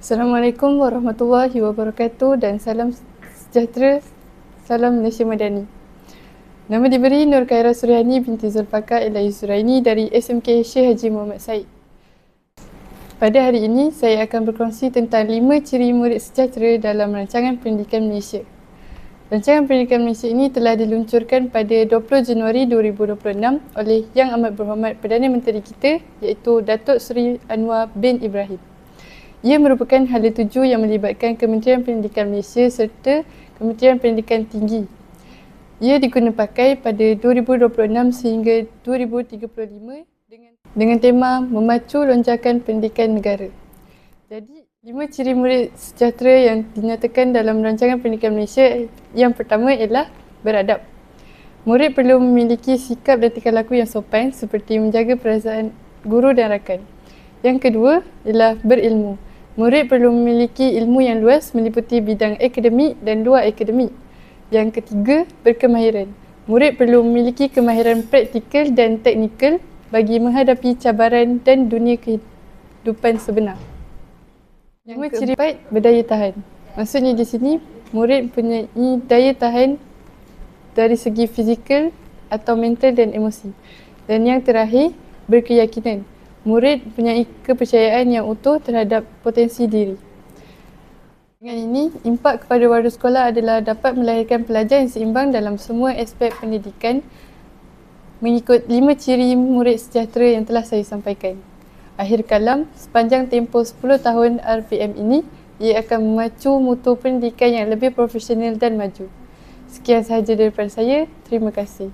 Assalamualaikum warahmatullahi wabarakatuh dan salam sejahtera, salam Malaysia Madani. Nama diberi Nur Khaira Suryani binti Zulfaqar Ilahi Suraini dari SMK Syekh Haji Muhammad Said. Pada hari ini, saya akan berkongsi tentang 5 ciri murid sejahtera dalam rancangan pendidikan Malaysia. Rancangan pendidikan Malaysia ini telah diluncurkan pada 20 Januari 2026 oleh Yang Amat Berhormat Perdana Menteri kita iaitu Datuk Seri Anwar bin Ibrahim. Ia merupakan hala tuju yang melibatkan Kementerian Pendidikan Malaysia serta Kementerian Pendidikan Tinggi. Ia digunapakai pada 2026 sehingga 2035 dengan tema memacu lonjakan pendidikan negara. Jadi, 5 ciri murid sejahtera yang dinyatakan dalam rancangan pendidikan Malaysia yang pertama ialah beradab. Murid perlu memiliki sikap dan tingkah laku yang sopan seperti menjaga perasaan guru dan rakan. Yang kedua ialah berilmu. Murid perlu memiliki ilmu yang luas meliputi bidang akademik dan luar akademik. Yang ketiga, berkemahiran. Murid perlu memiliki kemahiran praktikal dan teknikal bagi menghadapi cabaran dan dunia kehidupan sebenar. Yang keempat, berdaya tahan. Maksudnya di sini, murid mempunyai daya tahan dari segi fizikal atau mental dan emosi. Dan yang terakhir, berkeyakinan. Murid mempunyai kepercayaan yang utuh terhadap potensi diri. Dengan ini, impak kepada warga sekolah adalah dapat melahirkan pelajar yang seimbang dalam semua aspek pendidikan mengikut 5 ciri murid sejahtera yang telah saya sampaikan. Akhir kalam, sepanjang tempoh 10 tahun RPM ini, ia akan memacu mutu pendidikan yang lebih profesional dan maju. Sekian sahaja daripada saya. Terima kasih.